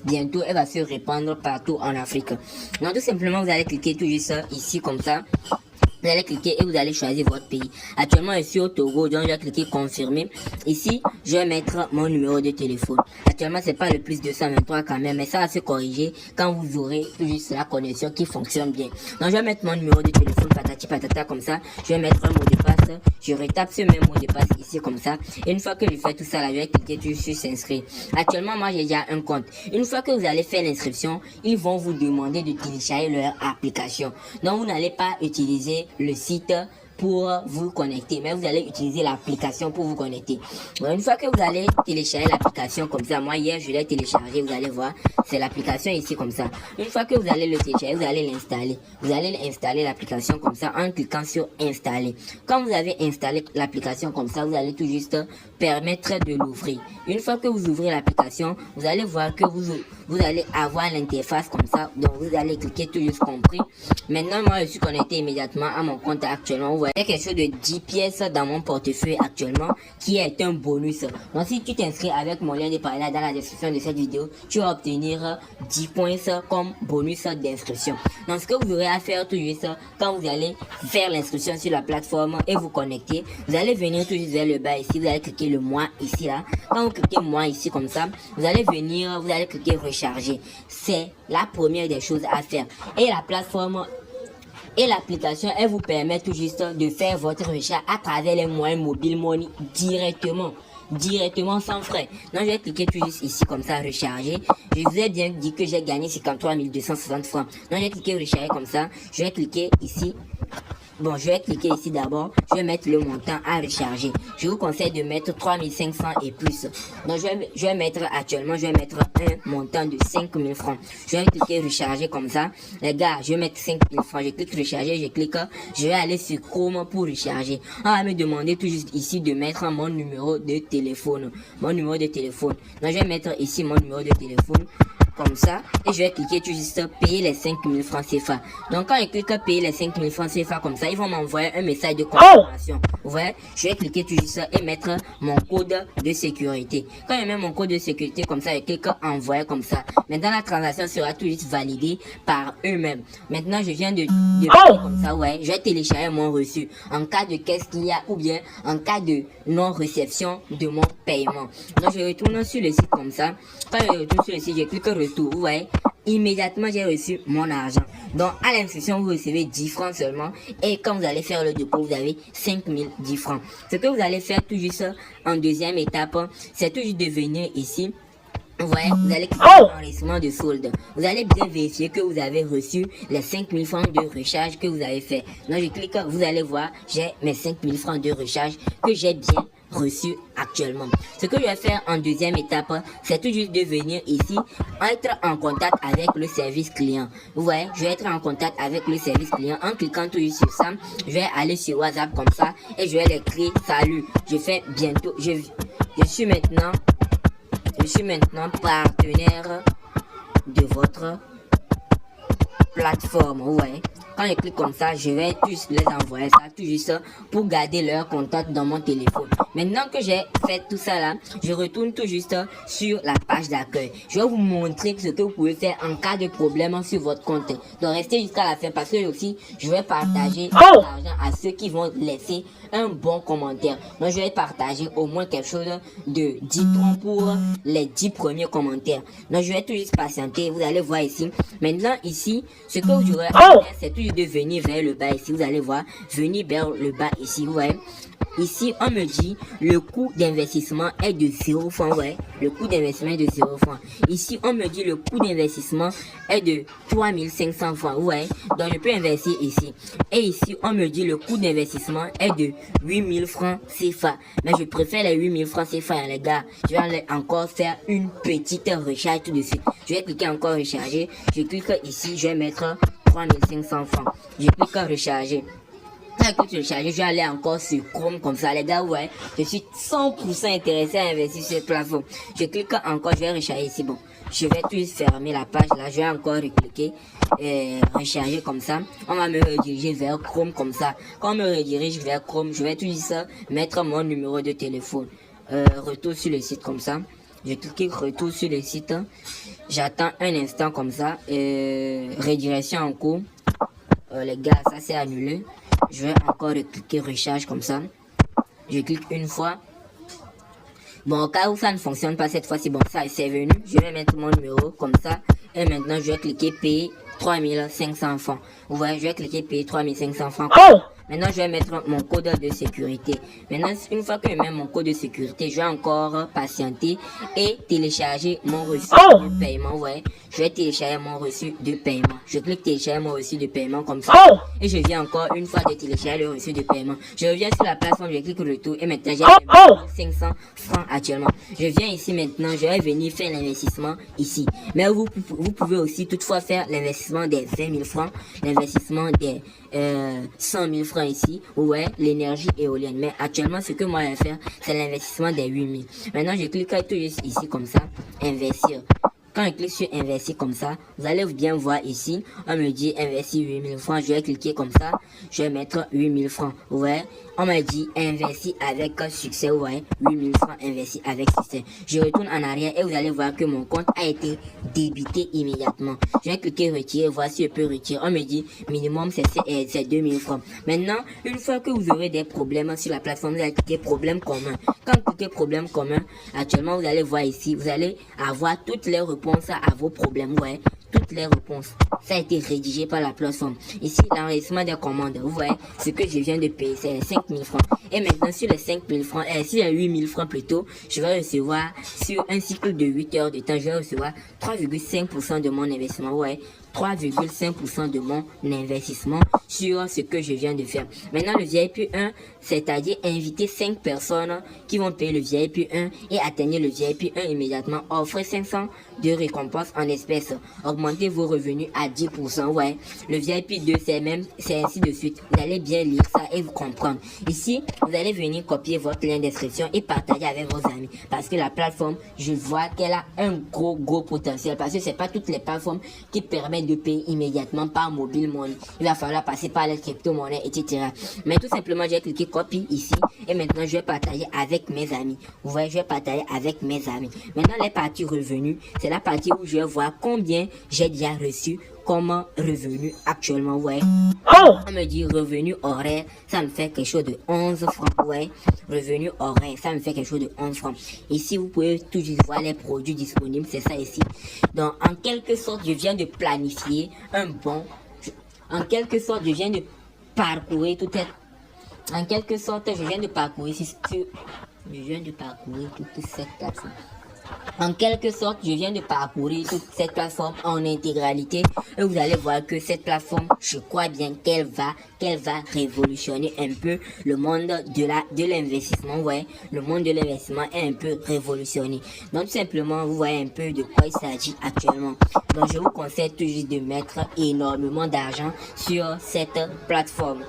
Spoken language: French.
bientôt elle va se répandre partout en Afrique. Donc tout simplement vous allez cliquer tout juste ici comme ça. Vous allez cliquer et vous allez choisir votre pays. Actuellement, je suis au Togo, donc je vais cliquer confirmer. Ici, je vais mettre mon numéro de téléphone. Actuellement, c'est pas le plus 223 quand même, mais ça va se corriger quand vous aurez tout juste la connexion qui fonctionne bien. Donc, je vais mettre mon numéro de téléphone, patati patata comme ça. Je vais mettre un mot de passe. Je retape ce même mot de passe ici comme ça. Et une fois que je fais tout ça là, je vais cliquer tout sur s'inscrire. Actuellement, moi, j'ai déjà un compte. Une fois que vous allez faire l'inscription, ils vont vous demander de télécharger leur application. Donc, vous n'allez pas utiliser le site pour vous connecter, mais vous allez utiliser l'application pour vous connecter. Bon, une fois que vous allez télécharger l'application comme ça, moi hier je l'ai téléchargé, vous allez voir, c'est l'application ici comme ça. Une fois que vous allez le télécharger, vous allez l'installer. Vous allez installer l'application comme ça en cliquant sur installer. Quand vous avez installé l'application comme ça, vous allez tout juste permettre de l'ouvrir. Une fois que vous ouvrez l'application, vous allez voir que vous allez avoir l'interface comme ça. Donc vous allez cliquer tout juste compris. Maintenant moi je suis connecté immédiatement à mon compte actuellement. Vous voyez quelque chose de 10 pièces dans mon portefeuille actuellement qui est un bonus. Donc si tu t'inscris avec mon lien de parallèle dans la description de cette vidéo, tu vas obtenir 10 points comme bonus d'inscription. Donc ce que vous aurez à faire tout juste quand vous allez faire l'inscription sur la plateforme et vous connecter, vous allez venir tout juste vers le bas ici, vous allez cliquer le moi ici là. Quand vous cliquez moi ici comme ça, vous allez venir, vous allez cliquer recharger. C'est la première des choses à faire. Et la plateforme et l'application, elle vous permet tout juste de faire votre recharge à travers les moyens mobile money directement sans frais. Donc je vais cliquer tout juste ici comme ça, recharger. Je vous ai bien dit que j'ai gagné 53 260 francs. Donc je vais cliquer recharger comme ça. Je vais cliquer ici. Bon, je vais cliquer ici d'abord. Je vais mettre le montant à recharger. Je vous conseille de mettre 3500 et plus. Donc, je vais mettre actuellement, je vais mettre un montant de 5000 francs. Je vais cliquer recharger comme ça. Les gars, je vais mettre 5000 francs. Je clique recharger, je clique. Je vais aller sur Chrome pour recharger. On va me demander tout juste ici de mettre mon numéro de téléphone. Mon numéro de téléphone. Donc, je vais mettre ici mon numéro de téléphone. Comme ça, et je vais cliquer tout juste payer les 5000 francs CFA. Donc quand je clique payer les 5000 francs CFA comme ça, ils vont m'envoyer un message de confirmation. Vous voyez, je vais cliquer tout juste et mettre mon code de sécurité. Quand je mets mon code de sécurité comme ça, je clique envoyer comme ça. Maintenant la transaction sera tout juste validée par eux-mêmes. Maintenant je viens de payer comme ça, ouais, je vais télécharger mon reçu en cas de qu'est-ce qu'il y a ou bien en cas de non-réception de mon paiement. Donc je retourne sur le site comme ça. Quand je retourne sur le site, je clique retour, vous voyez, immédiatement j'ai reçu mon argent. Donc à l'inscription vous recevez 10 francs seulement, et quand vous allez faire le dépôt vous avez 5010 francs. Ce que vous allez faire tout juste en deuxième étape, c'est tout juste de venir ici. Vous voyez, vous allez cliquer sur enregistrement de solde. Vous allez bien vérifier que vous avez reçu les 5000 francs de recharge que vous avez fait. Donc je clique, vous allez voir, j'ai mes 5000 francs de recharge que j'ai bien reçu actuellement. Ce que je vais faire en deuxième étape, c'est tout juste de venir ici, être en contact avec le service client. Vous voyez, je vais être en contact avec le service client en cliquant tout juste sur ça. Je vais aller sur WhatsApp comme ça et je vais l'écrire salut. Je fais bientôt, je suis maintenant partenaire de votre plateforme. Vous voyez, quand je clique comme ça, je vais tous les envoyer ça tout juste pour garder leur contact dans mon téléphone. Maintenant que j'ai fait tout ça là, je retourne tout juste sur la page d'accueil. Je vais vous montrer ce que vous pouvez faire en cas de problème sur votre compte. Donc restez jusqu'à la fin parce que aussi je vais partager l'argent à ceux qui vont laisser un bon commentaire. Donc je vais partager au moins quelque chose de 10 francs pour les 10 premiers commentaires. Donc je vais tout juste patienter. Vous allez voir ici. Maintenant ici, ce que vous aurez à faire, c'est tout juste de venir vers le bas ici. Vous allez voir, venir vers le bas ici. Vous voyez. Ici, on me dit le coût d'investissement est de 0 francs. Ouais, le coût d'investissement est de 0 francs. Ici, on me dit le coût d'investissement est de 3500 francs. Ouais, donc je peux investir ici. Et ici, on me dit le coût d'investissement est de 8000 francs CFA. Mais je préfère les 8000 francs CFA, hein, les gars. Je vais aller encore faire une petite recharge tout de suite. Je vais cliquer encore recharger. Je clique ici, je vais mettre 3500 francs. Je clique recharger. Quand je recharge, je vais aller encore sur Chrome comme ça, les gars, ouais. Je suis 100% intéressé à investir sur cette plateforme. Je clique encore, je vais recharger ici. Bon, je vais tout fermer la page là. Je vais encore recliquer, recharger comme ça. On va me rediriger vers Chrome comme ça. Quand on me redirige vers Chrome, je vais tout ça mettre mon numéro de téléphone. Retour sur le site comme ça. Je clique retour sur le site. J'attends un instant comme ça. Redirection en cours. Les gars, ça c'est annulé. Je vais encore cliquer recharge comme ça. Je clique une fois. Bon, au cas où ça ne fonctionne pas cette fois-ci, bon, ça c'est venu. Je vais mettre mon numéro comme ça. Et maintenant, je vais cliquer payer 3500 francs. Vous voyez, je vais cliquer payer 3500 francs. Maintenant, je vais mettre mon code de sécurité. Maintenant, une fois que je mets mon code de sécurité, je vais encore patienter et télécharger mon reçu de paiement. Vous voyez, je vais télécharger mon reçu de paiement. Je clique télécharger mon reçu de paiement comme ça. Et je viens encore une fois de télécharger le reçu de paiement. Je reviens sur la plateforme, je clique retour et maintenant j'ai 500 francs actuellement. Je viens ici maintenant, je vais venir faire l'investissement ici. Mais vous pouvez aussi toutefois faire l'investissement des 20 000 francs, l'investissement des 100 000 francs ici, vous voyez, l'énergie éolienne. Mais actuellement, ce que moi je vais faire, c'est l'investissement des 8 000. Maintenant, je clique tout juste ici comme ça, investir. Quand je clique sur investir comme ça, vous allez bien voir ici, on me dit investir 8 000 francs. Je vais cliquer comme ça, je vais mettre 8 000 francs. Vous voyez, on m'a dit investir avec succès. Vous voyez, 8 000 francs investir avec succès. Je retourne en arrière et vous allez voir que mon compte a été débité immédiatement. Je vais cliquer retirer, voir si je peux retirer. On me dit minimum c'est 2 000 francs. Maintenant, une fois que vous aurez des problèmes sur la plateforme, vous allez cliquer problème commun. Quand vous cliquez problème commun, actuellement vous allez voir ici, vous allez avoir toutes les réponses à vos problèmes. Ouais, toutes les réponses. Ça a été rédigé par la plateforme. Ici, l'enregistrement des commandes. Vous voyez, ce que je viens de payer, c'est 5 000 francs. Et maintenant, sur les 5 000 francs, sur les 8 000 francs plutôt, je vais recevoir, sur un cycle de 8 heures de temps, je vais recevoir 3,5% de mon investissement. Ouais, 3,5% de mon investissement sur ce que je viens de faire. Maintenant, le VIP 1, c'est-à-dire inviter 5 personnes qui vont payer le VIP 1 et atteindre le VIP 1 immédiatement. Offrez 500 de récompense en espèces. Augmentez vos revenus à 10%. Ouais. Le VIP 2, c'est ainsi de suite. Vous allez bien lire ça et vous comprendre. Ici, vous allez venir copier votre lien d'inscription et partager avec vos amis. Parce que la plateforme, je vois qu'elle a un gros potentiel. Parce que c'est pas toutes les plateformes qui permettent de payer immédiatement par mobile money. Il va falloir passer par les crypto-monnaies, etc. Mais tout simplement, j'ai cliqué copie ici. Et maintenant, je vais partager avec mes amis. Vous voyez, je vais partager avec mes amis. Maintenant, les parties revenus, c'est la partie où je vais voir combien j'ai déjà reçu comme revenu actuellement. Ouais. On me dit revenu horaire, ça me fait quelque chose de 11 francs. Ouais. Revenu horaire, ça me fait quelque chose de 11 francs. Ici, vous pouvez toujours voir les produits disponibles. C'est ça ici. Donc, en quelque sorte, je viens de planifier un bon. En quelque sorte, je viens de parcourir toute cette. En quelque sorte, je viens de parcourir toute cette plateforme. En quelque sorte, je viens de parcourir toute cette plateforme en intégralité et vous allez voir que cette plateforme, je crois bien qu'elle va révolutionner un peu le monde de l'investissement. Ouais, le monde de l'investissement est un peu révolutionné. Donc, tout simplement, vous voyez un peu de quoi il s'agit actuellement. Donc, je vous conseille toujours de mettre énormément d'argent sur cette plateforme.